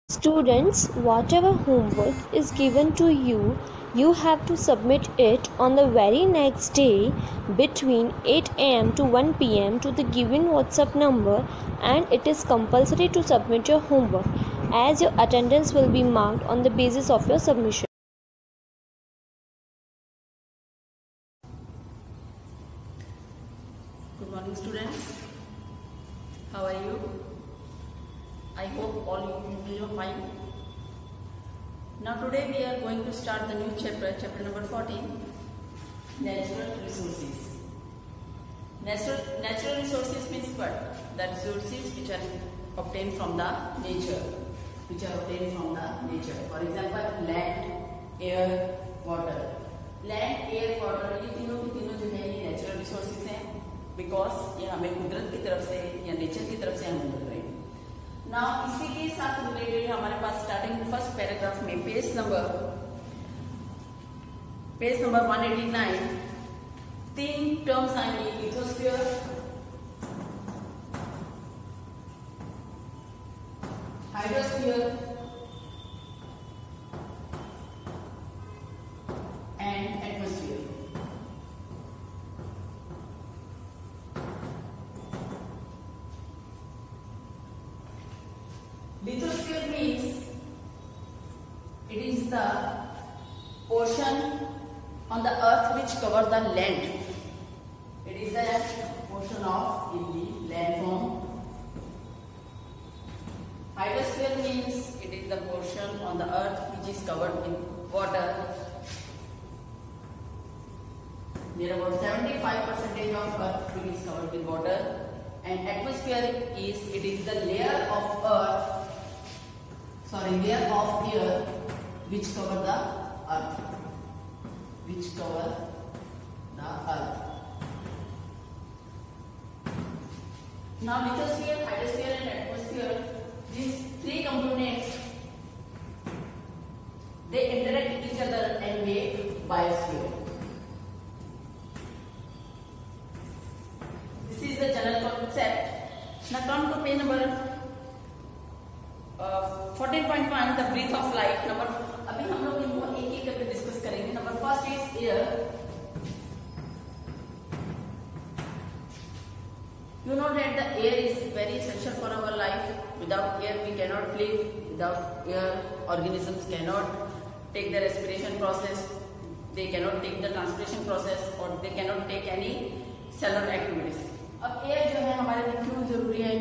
Students, whatever homework is given to you, you have to submit it on the very next day between 8 am to 1 pm to the given WhatsApp number, and it is compulsory to submit your homework as your attendance will be marked on the basis of your submission. Good morning, students. How are you? I hope all you are fine. Now today we are going to start the new chapter number 14, natural resources. Natural resources means what? The resources which are obtained from the nature. For example, land, air, water. Land, air, water ये तीनों जो है ये natural resources हैं, because ये हमें कुदरत की तरफ से या नेचर की तरफ से हम मिल रहे हैं. नाउ इसी के साथ रिलेटेड हमारे पास स्टार्टिंग फर्स्ट पैराग्राफ में पेज नंबर 189 तीन टर्म्स आएंगे: lithosphere, hydrosphere and atmosphere. Lithosphere means it is the portion on the earth which cover the land. It is a portion of in the land form. Hydrosphere means it is the portion on the earth which is covered with water. Near about 75% of earth is covered with water. And atmosphere is the layer of air which cover the earth. Now lithosphere, hydrosphere and atmosphere, these three components, they interact with each other and make biosphere. This is the general concept. Now come to page number 14.1, the breath of life. अभी हम लोग इनको एक एक करके discuss करेंगे. Number first is air. You know that the air is very essential for our life. Without air we cannot live. Without air organisms cannot take the respiration process. They cannot take the transpiration process, or they cannot take any cellular activities. अब air जो है हमारे लिए क्यों जरूरी है?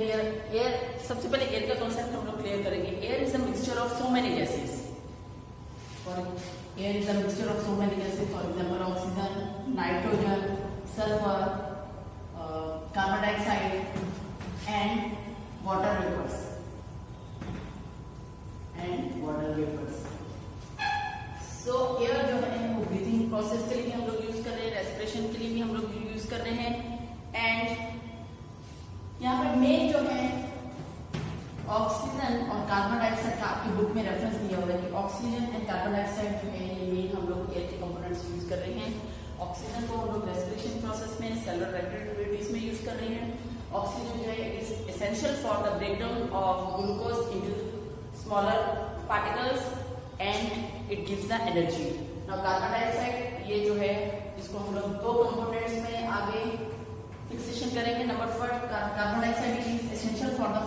Air सबसे पहले एयर का कॉन्सेप्ट हम लोग क्लियर करेंगे. Air is a mixture of so many gases. Air is a mixture of so many gases. For example oxygen, nitrogen, sulphur, carbon dioxide and water vapours. So air जो है वो breathing process के लिए हम लोग use कर रहे हैं, रेस्पिरेशन के लिए भी हम लोग यूज कर रहे हैं. एंड यहाँ पर मेन जो है ऑक्सीजन और कार्बन डाइऑक्साइड का आपकी बुक में रेफरेंस दिया हुआ है कि ऑक्सीजन एंड कार्बन डाइऑक्साइड जो है ये मेन हम लोग एयर के कंपोनेंट्स यूज कर रहे हैं. ऑक्सीजन को हम लोग रेस्पिरेशन प्रोसेस में, सेलुलर एक्टिविटीज में यूज कर रहे हैं. ऑक्सीजन जो है it is essential for the breakdown of glucose into smaller particles and it gives the energy. Now carbon dioxide ये जो है इसको हम लोग दो कंपोनेंट्स में आगे फिक्सेशन करेंगे. Number first, carbon dioxide is essential for the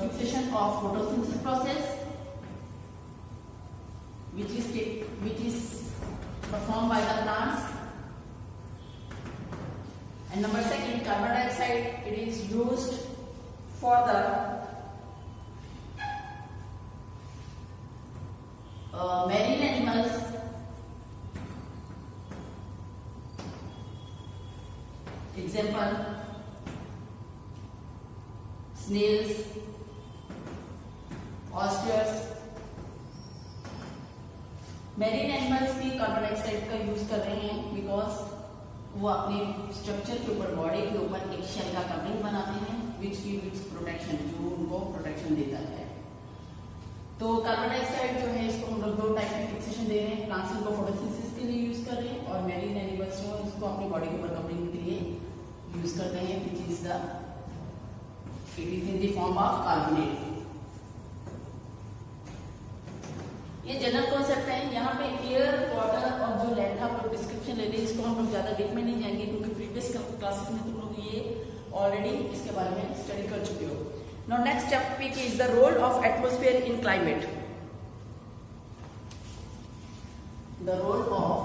fixation of photosynthesis process which is performed by the plants. And number second, carbon dioxide it is used for the marine animals. Example, snails, oysters. Marine animals भी carbon dioxide का use कर रहे हैं because वो अपने structure के ऊपर, body के ऊपर एक शेल का कवरिंग बनाते हैं विच प्रोटेक्शन, जो उनको प्रोटेक्शन देता है. तो कार्बन डाइऑक्साइड जो है इसको हम लोग दो टाइप में फिक्सेशन दे रहे हैं. प्लांट्स को फोटोसिंथेसिस के लिए यूज कर रहे हैं और मेरीन एनिमल्स जो है इसको अपनी बॉडी के ऊपर कवरिंग के लिए यूज करते हैं, which is the It is in the form of carbonate. ये जनरल कॉन्सेप्ट है। यहाँ पे एयर, वाटर और जो लैंड आप लोग डिस्क्रिप्शन ले लें, इसको हम लोग ज्यादा डीप में नहीं जाएंगे क्योंकि प्रीवियस क्लासेस में तुम लोग ये ऑलरेडी इसके बारे में स्टडी कर चुके हो। Now next topic is the role of atmosphere in climate. The role of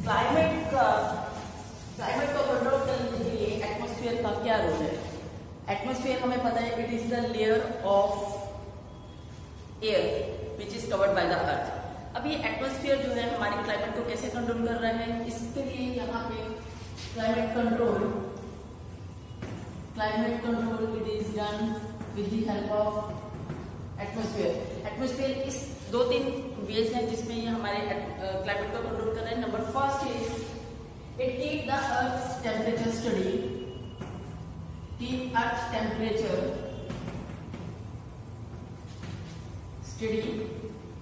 climate को कंट्रोल करने के लिए एटमॉस्फेयर का क्या रोल है। एटमॉस्फेयर हमें पता है it is the layer of air which is covered by the earth. अब ये एटमॉस्फेयर जो है हमारे क्लाइमेट को कैसे कंट्रोल कर रहा है, इसके लिए यहाँ पे climate control it is done with the help of atmosphere. Atmosphere इस 2-3 वेज हैं जिसमें ये हमारे क्लाइमेट को कंट्रोल कर रहे हैं। Number first is it keep the earth temperature study. Keep earth temperature study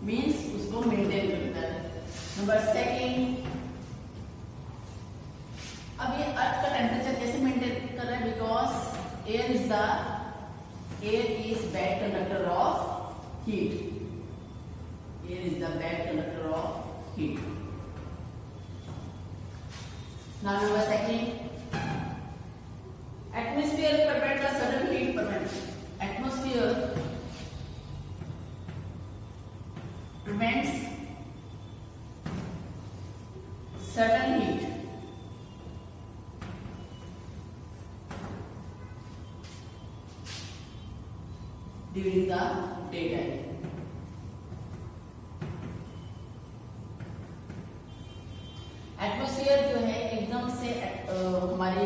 means उसको मेंटेन करता है। नंबर सेकेंड, अब ये अर्थ का टेम्परेचर कैसे मेंटेन कर रहा है, because air is bad conductor of heat. Air is the bad conductor of heat. Now number second, atmosphere prevents the sudden heat prevents. Atmosphere prevents sudden heat during the daytime. Atmosphere जो है एकदम से हमारे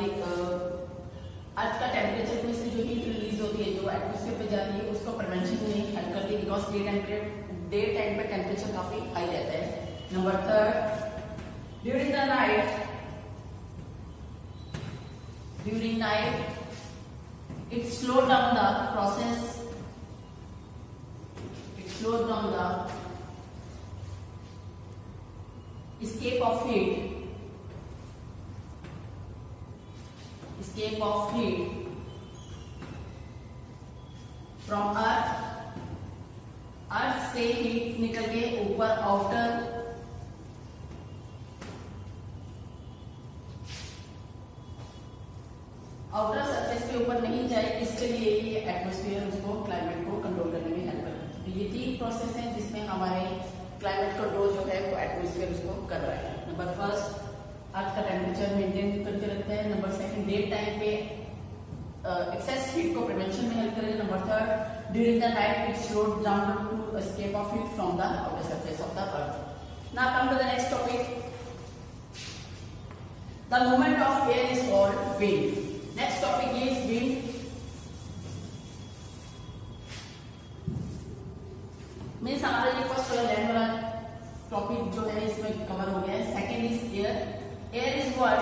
अर्थ का temperature में से जो heat release होती है, जो एटमॉस्फेयर पे जाती है, उसको प्रिवेंशन में हेल्प करती है बिकॉज डे टाइम पे टेम्परेचर काफी हाई रहता है। Number third, during night it slow down the process, it slow down the escape of heat from अर्थ से हीट निकल के ऊपर आउटर सरफेस के ऊपर नहीं जाए, इसके लिए ये एटमॉस्फेयर उसको क्लाइमेट को कंट्रोल करने में हेल्प करता है। ये 3 प्रोसेस हैं जिसमें हमारे क्लाइमेट कंट्रोल जो है वो एटमॉस्फेयर उसको कर रहा है। नंबर फर्स्ट, अर्थ का टेम्परेचर मेंटेन करके रखता है। नंबर सेकंड, डे टाइम पे एक्सेस हीट को प्रिवेंशन में हेल्प करेगा। Number third, during the night it slows down to escape of heat from the outer surface of the earth. Now come to the next topic, the movement of air is called wind. Next topic is wind. Means हमारा ये first वाला land वाला topic जो है इसमें cover हो गया है। Second is air. Air is what,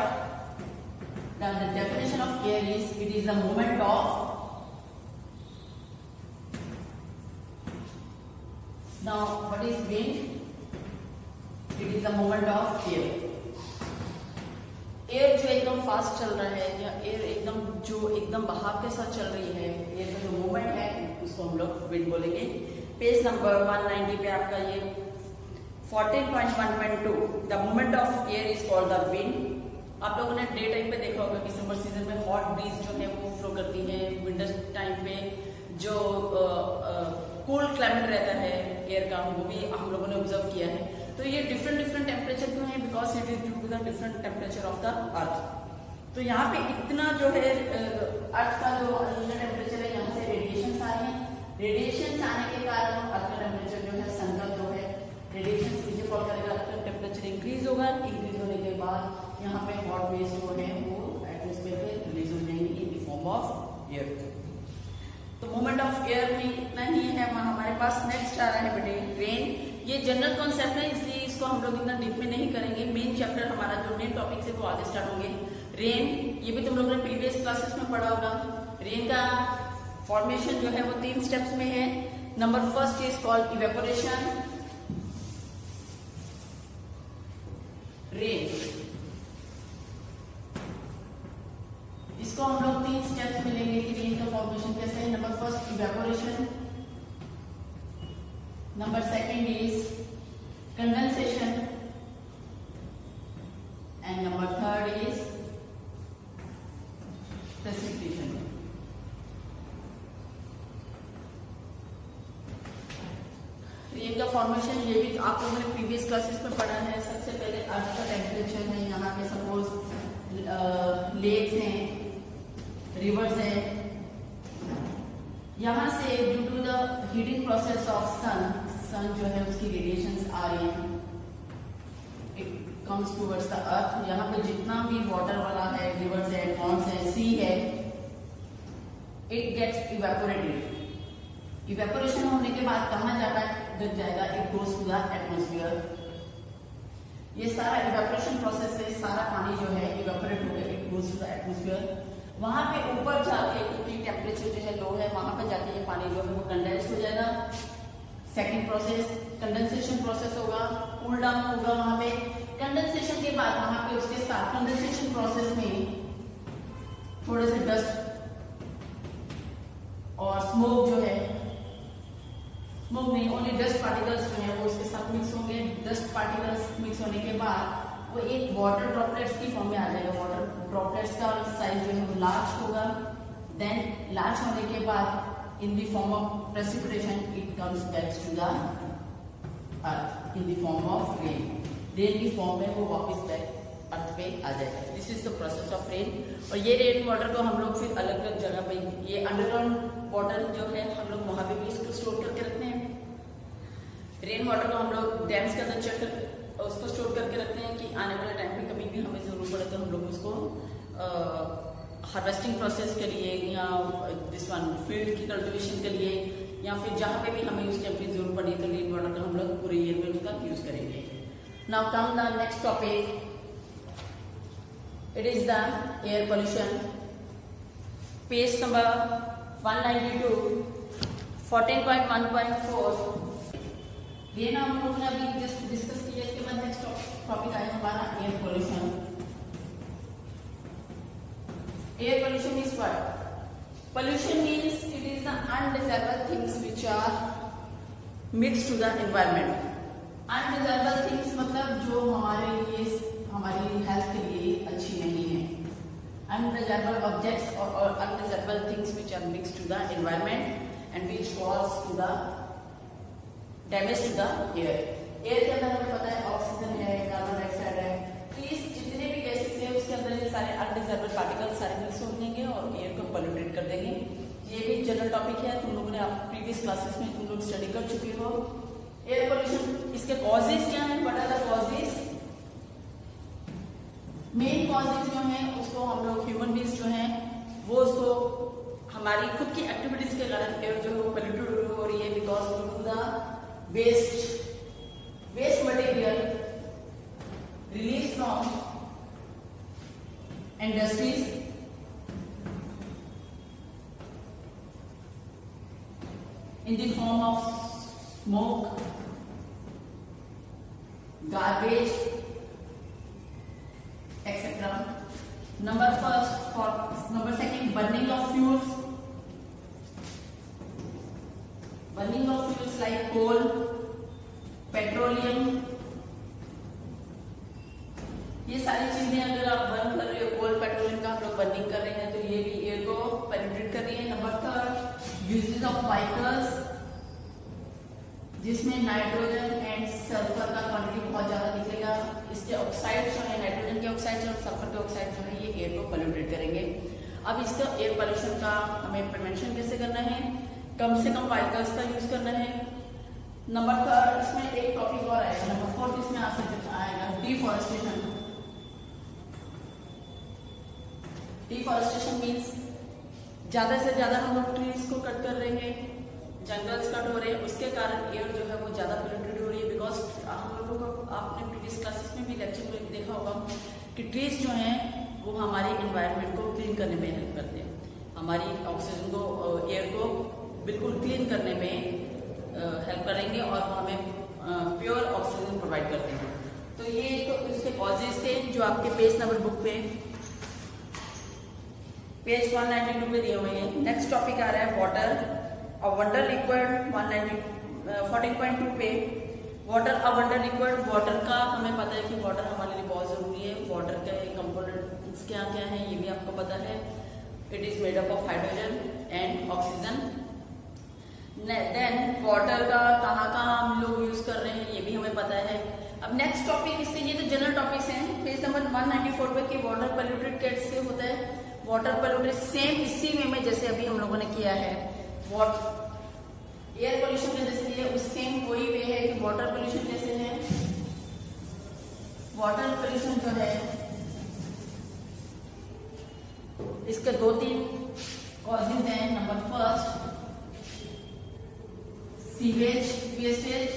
the definition of air is it is the movement of, now what is wind, it is the movement of air. Air जो एकदम फास्ट चल रहा है या एयर एकदम बहाव के साथ चल रही है, एयर का जो मूवमेंट है उसको हम लोग विंड बोलेंगे। पेज नंबर 190 पे आपका ये 14.1.2 the movement of air is called the wind. आप लोगों ने डे टाइम पे देखा होगा कि समर सीजन में हॉट ब्रीज जो है वो फ्लो करती है, विंटर टाइम पे जो कूल क्लाइमेट रहता है एयर का वो भी हम लोगों ने ऑब्जर्व किया है। तो ये डिफरेंट टेम्परेचर क्यों है, because it is due to the different temperature of the earth. तो यहाँ पे इतना जो है अर्थ का जो टेम्परेचर है, यहाँ से रेडिएशन आ रहे हैं, रेडिएशन आने के कारण अर्थ का टेम्परेचर जो है सन का जो है रेडिएशन नीचे फॉल करेगा, अर्थ का टेम्परेचर इंक्रीज होगा। इंक्रीज होने के बाद यहाँ पे हॉट वेव्स जो है वो एटमॉस्फेयर पे रिलीज हो जाएंगी इन द फॉर्म ऑफ एयर। तो मूवमेंट ऑफ एयर में इतना ही है हमारे पास। नेक्स्ट आ रहा है बेटे रेन। ये जनरल कॉन्सेप्ट है इसलिए इसको हम लोग इतना डीप में नहीं करेंगे। मेन चैप्टर हमारा जो मेन टॉपिक है वो आगे स्टार्ट होंगे। रेन, ये भी तुम लोगों ने प्रीवियस क्लासेस में पढ़ा होगा। रेन का फॉर्मेशन जो है वो 3 स्टेप्स में है। Number first is called evaporation. Rain, इसको हम लोग 3 स्टेप्स में लेंगे कि रेन का फॉर्मेशन कैसे है। Number first evaporation, Number second is condensation, and number third is precipitation. Rain का फॉर्मेशन ये भी आप लोगों ने प्रीवियस क्लासेस में पढ़ा है। सबसे पहले अर्थ का टेम्परेचर है, यहाँ पे सपोज लेक्स हैं, रिवर्स हैं, यहाँ से due to the heating process of sun जो है उसकी रेडिएशंस आ रही हैं, it comes towards the earth. यहाँ पे जितना भी वाटर वाला है, रिवर्स है, पॉन्ड्स है, सी है, इट गेट्स इवेपोरेटेड। इवेपोरेशन होने के बाद कहाँ जाता है, जाएगा, it goes to the atmosphere. ये सारा इवेपोरेशन प्रोसेस से सारा पानी जो है इवेपोरेट हो गया, it goes to the atmosphere. वहां पे ऊपर जाके क्योंकि टेम्परेचर जो है लो है, वहां पे जाके ये पानी जो है वो कंडेंस हो जाएगा। सेकंड प्रोसेस कंडेंसेशन प्रोसेस होगा, कूल डाउन होगा। वहां पे कंडेंसेशन के बाद वहां पे उसके साथ कंडेंसेशन प्रोसेस में थोड़े से डस्ट और स्मोक जो है, स्मोक नहीं, ओनली डस्ट पार्टिकल्स जो है वो उसके साथ मिक्स होंगे। डस्ट पार्टिकल्स मिक्स होने के बाद वो एक वाटर ड्रॉपलेट्स की फॉर्म में आ जाएगा। वाटर ड्रॉपलेट्स का साइज जो है वो लार्ज होगा। देन लार्ज होने के बाद in the form of precipitation it comes back to the earth in the form of rain. Rain की फॉर्म में वो वापस बैक अर्थ पे आ जाएगा। This is the process of rain. और ये रेन वाटर को हम लोग फिर अलग अलग जगह पे, ये अंडरग्राउंड वाटर जो है हम लोग वहां पे भी इसको स्टोर करके रखते हैं। रेन वाटर को हम लोग डैम्स के अंदर चेक कर उसको स्टोर करके रखते हैं कि आने वाले टाइम पे कभी भी हमें जरूरत पड़े तो हम लोग उसको हार्वेस्टिंग प्रोसेस के लिए या दिस वन फील्ड की कल्टीवेशन के लिए या फिर जहाँ पे भी हमें उस टाइम की जरूरत पड़ी तो रेन वाटर का हम लोग पूरे ईयर में उसका यूज करेंगे। Now come the next topic, it is the air pollution. Page number 192 14.1.4। ये ना हम लोग ने अभी जस्ट डिस्कस किया। इसके बाद नेक्स्ट टॉपिक आया हमारा air pollution. Air pollution is what? Pollution means it is the undesirable things which are mixed to the environment. Undesirable things मतलब जो हमारे लिए, हमारी हेल्थ के लिए अच्छी नहीं है। अनडिजायरेबल ऑब्जेक्ट्स और undesirable things which are mixed to the environment and which cause to the damage to the air. Air के अंदर हमें पता है ऑक्सीजन है, कार्बन डाइऑक्साइड है, तो ये जितने भी गैसेस हैं उसके अंदर ये सारे अनडिजायरेबल पार्टिकल्स सारे मिक्स हो जाएंगे और एयर को पोल्यूटेट कर देंगे। ये भी जनरल टॉपिक है, तुम लोगों ने आप प्रीवियस क्लासेस में तुम लोग स्टडी कर चुके हो। एयर पोल्यूशन, इसके कॉजेज क्या है? What are the causes? Main causes जो है उसको हम लोग ह्यूमन बीइंग्स जो है वो उसको हमारी खुद की एक्टिविटीज के कारण एयर जो है वो पोल्यूटेड हो रही है because due to the waste material released from industries in the form of smoke, garbage, etc. Number second, burning of fuels. Burning of fuels like coal, petroleum, ये सारी चीजें अगर आप बर्न कर रहे हो, कोल पेट्रोलियम का हम लोग बर्निंग कर रहे हैं तो ये भी एयर को पोल्यूटेट कर रही है। Number third, uses of vehicles जिसमें नाइट्रोजन एंड सल्फर का क्वांटिटी बहुत ज्यादा निकलेगा। इसके ऑक्साइड जो है, नाइट्रोजन के ऑक्साइड और सल्फर के ऑक्साइड जो है ये एयर को पोल्यूटेट करेंगे। अब इसका एयर पोल्यूशन का हमें प्रिवेंशन कैसे करना है? कम से कम व्हीकल्स का यूज करना है। नंबर थर्ड, इसमें एक टॉपिक और आएगा, नंबर फोर्थ इसमें आएगा डिफॉरेस्टेशन। डिफॉरेस्टेशन मीन्स ज्यादा से ज्यादा हम लोग ट्रीज को कट कर रहे हैं, जंगल्स कट हो रहे हैं, उसके कारण एयर जो है वो ज्यादा पोल्यूटेड हो रही है। बिकॉज हम लोगों को आपने प्रीवियस क्लासेस में भी लेक्चर में देखा होगा कि ट्रीज जो हैं वो हमारे एनवायरनमेंट को क्लीन करने में हेल्प करते हैं, हमारी ऑक्सीजन को, एयर को बिल्कुल क्लीन करने में हेल्प करेंगे और हमें प्योर ऑक्सीजन प्रोवाइड करते हैं। तो ये तो इसके कॉजेज थे जो आपके पेज नंबर बुक पे पेज 192 पे दिए हुए हैं। नेक्स्ट टॉपिक आ रहा है वाटर। अ वंडर लिक्विड 14.2 पे वाटर अबंडेंट रिक्वायर्ड, वाटर का हमें पता है कि वाटर हमारे लिए बहुत जरूरी है। वाटर के कंपोनेंट्स क्या क्या हैं ये भी आपको पता है। It is made up of hydrogen and oxygen. Then water का कहाँ कहाँ हम लोग यूज कर रहे हैं ये भी हमें पता है। अब नेक्स्ट टॉपिक, इससे ये तो जनरल टॉपिक्स हैं। पेज नंबर 194 पे कि वाटर पोल्यूटेड कैसे होता है। वाटर पोल्यूटेड सेम इसी वे में जैसे अभी हम लोगों ने किया है एयर पोल्यूशन का जैसे है, उस सेम वही वे है कि वाटर पोल्यूशन जैसे है। वाटर पोल्यूशन जो है इसके 2-3 कॉजेज हैं। Number first sewage wastage,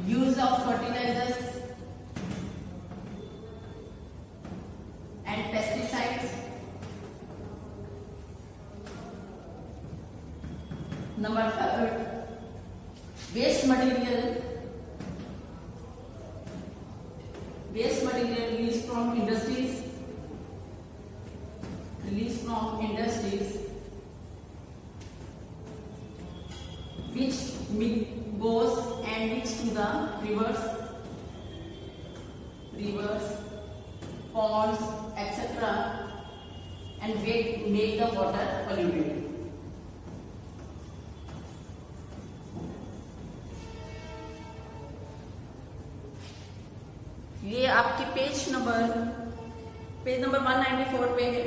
use of fertilisers and pesticides. Number third waste material released from industries which goes and mixed to the rivers, ponds, etc. and make the water polluted. ये आपके page number 194 पे है।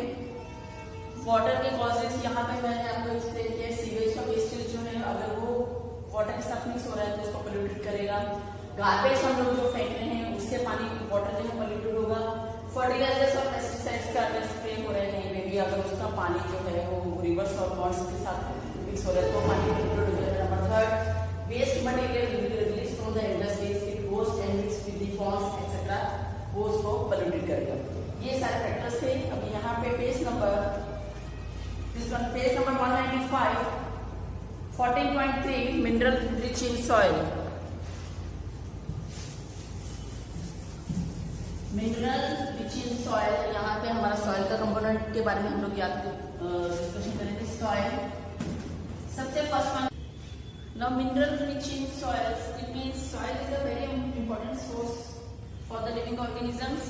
Water के causes यहाँ पे मैंने आपको explain किया। सीवेज का वेस्टेज जो है अगर वो वाटर के साथ मिक्स हो रहा है तो उसको पोल्यूटेड करेगा। गार्बेज हम लोग जो फेंक रहे हैं उससे पानी वाटर जो है पोल्यूटेड होगा। फर्टिलाइजर्स और पेस्टिसाइड्स का अगर स्प्रे हो रहा है कहीं पे भी, अगर उसका पानी जो है वो रिवर्स और पॉन्ड्स के साथ मिक्स हो रहा है तो पानी पोल्यूटेड हो जाएगा। Number third waste material release from the industries, it goes and mix with the ponds etcetera, वो उसको पोल्यूटेड करेगा। ये सारे फैक्टर्स थे। अब यहाँ पे page number 195 14.3 mineral rich in soil. Mineral rich in soil, यहाँ पे हमारा सॉइल का कंपोनेंट के बारे में हम लोग याद डिस्कशन करेंगे। सॉइल सबसे first one, now mineral rich in soils, it means soil is a very important source for the living organisms.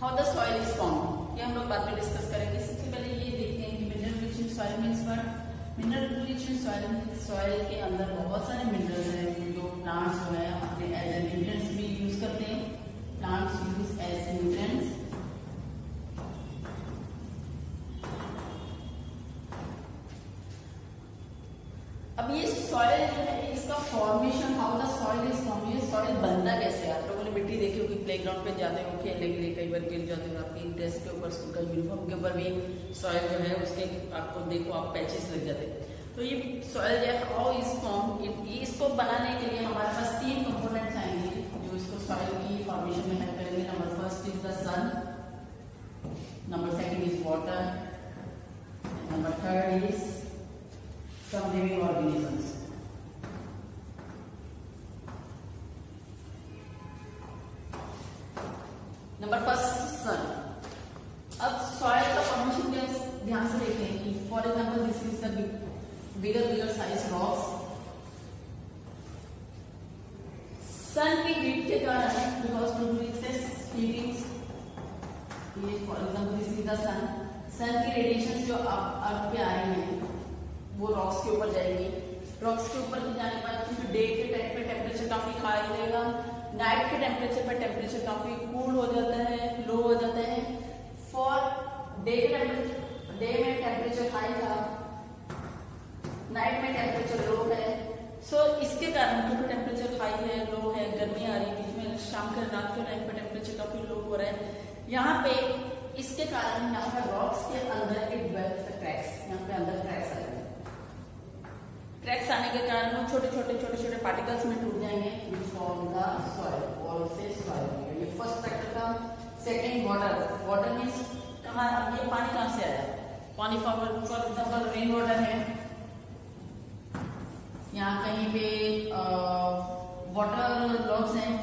How the soil is formed, ये हम लोग बाद में डिस्कस करेंगे। सबसे पहले ये देखते हैं कि mineral rich in soil means what। mineral rich in soil means soil के अंदर बहुत सारे मिनरल्स हैं जो प्लांट्स जो है अपने एज ए न्यूट्रिएंट्स भी यूज करते हैं। Plants use as a nutrients. अब ये सॉइल जो है इसका formation, how the soil is form, ये सॉइल बनता कैसे है। आप लोगों ने मिट्टी देखी होगी, प्लेग्राउंड पे जाते हो खेलने के लिए, कई बार गिर जाते हो, आपकी ड्रेस के ऊपर, स्कूल का यूनिफॉर्म के ऊपर भी सॉइल जो है उसके आपको देखो आप पैचेस लग जाते हैं। तो ये सॉइल जो है हाउ इज फॉर्म, इसको बनाने के लिए हमारे पास 3 कंपोनेंट्स आएंगे जो इसको सॉइल की फॉर्मेशन में हेल्प करेंगे। Number first is the sun, number second is water, number third is some living organisms. Number first sun. अब सॉइल का फॉर्मेशन क्या ध्यान से देखते हैं कि for example this is the bigger size rocks. Sun की हीट के कारण, because to excess heating, for example this is the sun, sun की रेडिएशन जो अर्थ पे आ रही है वो रॉक्स के ऊपर जाएगी। रॉक्स के ऊपर जाने के बाद डे के टाइम पे टेम्परेचर काफी हाई रहेगा, नाइट के टेम्परेचर पर टेम्परेचर काफी कूल हो जाता है, लो हो जाता है। फॉर डे के टेम्परेचर, डे में टेम्परेचर हाई था, नाइट में टेम्परेचर लो है। सो इसके कारण क्योंकि टेम्परेचर हाई है, लो है, गर्मी आ रही है, बीच में शाम के रात के टाइम पे टेम्परेचर काफी लो हो रहा है। यहाँ पे इसके कारण यहाँ पे रॉक्स के अंदर एक क्रैक्स, यहाँ पे अंदर क्रैक्स आ जाएंगे। क्रैक्स आने के कारण वो छोटे छोटे पार्टिकल्स में टूट जाएंगे, which form the soil, और से soil। ये फर्स्ट फैक्टर था। सेकेंड वाटर, वाटर मीन्स कहाँ, अब ये पानी कहाँ से आया, पानी फॉर एग्जाम्पल रेन वाटर है, यहाँ कहीं पे वाटर लॉग्स हैं,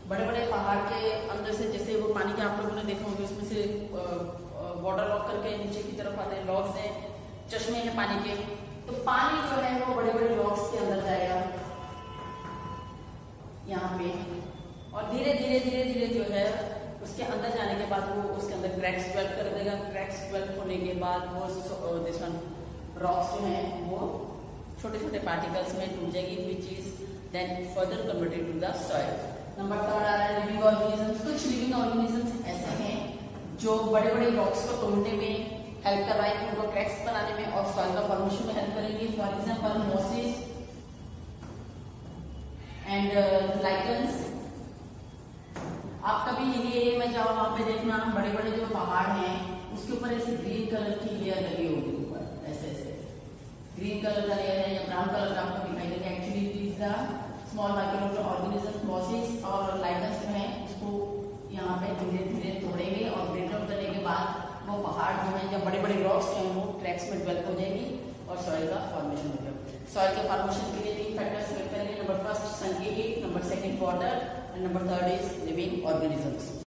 बड़े बड़े पहाड़ के अंदर से, जैसे वो पानी के आप लोगों ने देखा होगा, उसमें से वाटर लॉक करके नीचे की तरफ आते हैं, लॉक्स हैं, चश्मे हैं पानी के, तो पानी जो है वो बड़े बड़े लॉक्स के अंदर जाएगा यहाँ पे, और धीरे धीरे धीरे धीरे जो है उसके अंदर जाने के बाद वो उसके अंदर क्रैक्स डेवलप कर देगा। क्रैक्स डेवलप होने के बाद वो दिस वन रॉक्स जो है वो छोटे छोटे पार्टिकल्स में टूट जाएगी, which is then further converted to the soil. Number 3 आ रहा है लिविंग ऑर्गेनिजम्स। कुछ लिविंग ऑर्गेनिजम्स ऐसे हैं जो बड़े बड़े रॉक्स को तोड़ने में हेल्प करवाएंगे, उनको क्रैक्स बनाने में और सॉइल का फॉर्मेशन में हेल्प करेंगे। For example mosses and lichens. आप कभी हिली एरिया में जाओ, वहां पे देखना बड़े बड़े जो पहाड़ हैं उसके ऊपर ऐसे ग्रीन कलर की लेयर लगी होगी ऊपर, ऐसे ऐसे ग्रीन कलर का लेयर है या ब्राउन कलर का आपको दिखाई देगा। Actually it is the small micro organism. Mosses और लाइकन्स जो है उसको यहाँ पे धीरे धीरे तोड़ेंगे और ब्रेकअप करने के बाद वो पहाड़ जो है या बड़े बड़े रॉक्स जो है वो क्रैक्स में डेवलप हो जाएगी और सॉइल का फॉर्मेशन हो जाएगा। सॉइल के फॉर्मेशन के लिए 3 फैक्टर्स सेलेक्ट करेंगे। नंबर 1 सन की heat, number 2 water, and number 3 is living organisms.